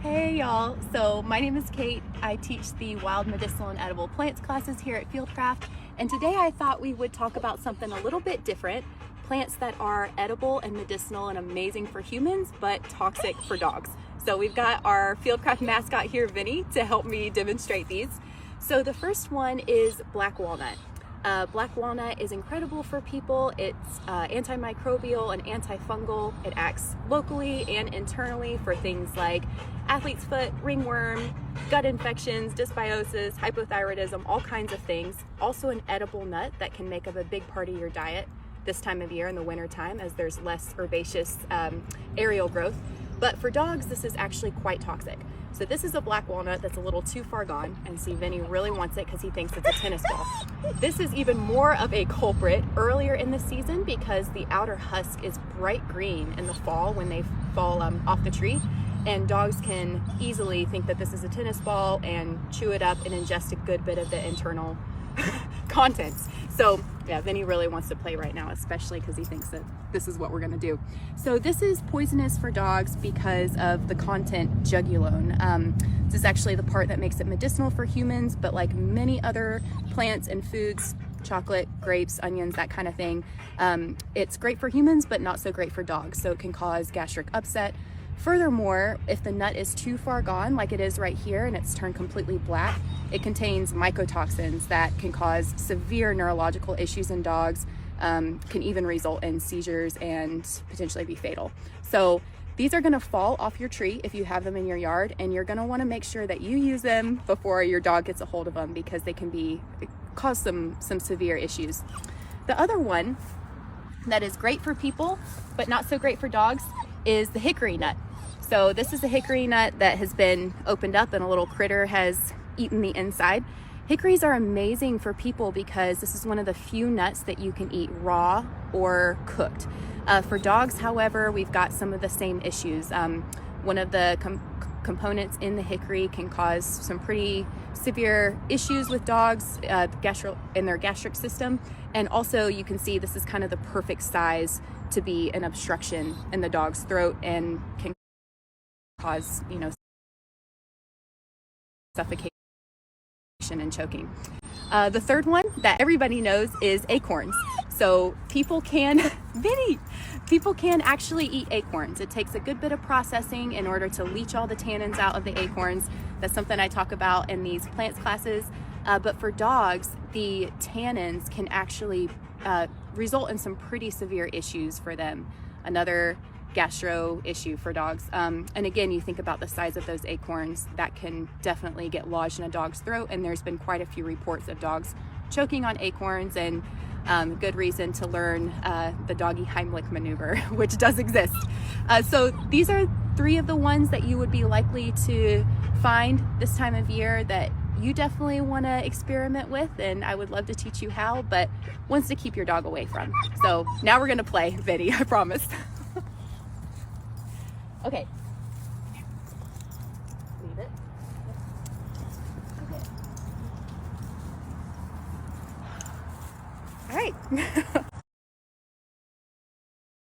Hey y'all, so my name is Kate. I teach the wild medicinal and edible plants classes here at Fieldcraft, and today I thought we would talk about something a little bit different, plants that are edible and medicinal and amazing for humans but toxic for dogs. So we've got our Fieldcraft mascot here, Vinny, to help me demonstrate these. So the first one is black walnut. Black walnut is incredible for people. It's antimicrobial and antifungal. It acts locally and internally for things like athlete's foot, ringworm, gut infections, dysbiosis, hypothyroidism, all kinds of things. Also an edible nut that can make up a big part of your diet this time of year in the winter time as there's less herbaceous aerial growth. But for dogs, this is actually quite toxic. So this is a black walnut that's a little too far gone, and see Vinny really wants it because he thinks it's a tennis ball. This is even more of a culprit earlier in the season because the outer husk is bright green in the fall when they fall off the tree, and dogs can easily think that this is a tennis ball and chew it up and ingest a good bit of the internal contents. So yeah, Vinny really wants to play right now, especially because he thinks that this is what we're gonna do. So this is poisonous for dogs because of the content jugulone. This is actually the part that makes it medicinal for humans, but like many other plants and foods, chocolate, grapes, onions, that kind of thing, it's great for humans, but not so great for dogs. So it can cause gastric upset. Furthermore, if the nut is too far gone, like it is right here, and it's turned completely black, it contains mycotoxins that can cause severe neurological issues in dogs, can even result in seizures and potentially be fatal. So these are gonna fall off your tree if you have them in your yard, and you're gonna wanna make sure that you use them before your dog gets a hold of them because they can cause some severe issues. The other one that is great for people, but not so great for dogs, is the hickory nut. So this is a hickory nut that has been opened up and a little critter has eaten the inside. Hickories are amazing for people because this is one of the few nuts that you can eat raw or cooked. For dogs, however, we've got some of the same issues. One of the components in the hickory can cause some pretty severe issues with dogs in their gastric system. And also you can see this is kind of the perfect size to be an obstruction in the dog's throat and can cause, suffocation and choking. The third one that everybody knows is acorns. So people can actually eat acorns. It takes a good bit of processing in order to leach all the tannins out of the acorns. That's something I talk about in these plants classes. But for dogs, the tannins can actually result in some pretty severe issues for them. Another gastro issue for dogs. And again, you think about the size of those acorns, that can definitely get lodged in a dog's throat. And there's been quite a few reports of dogs choking on acorns, and good reason to learn the doggy Heimlich maneuver, which does exist. So these are three of the ones that you would be likely to find this time of year that you definitely want to experiment with, and I would love to teach you how, but ones to keep your dog away from. So now we're gonna play, Vinny, I promise. Okay. Leave it. Okay. All right.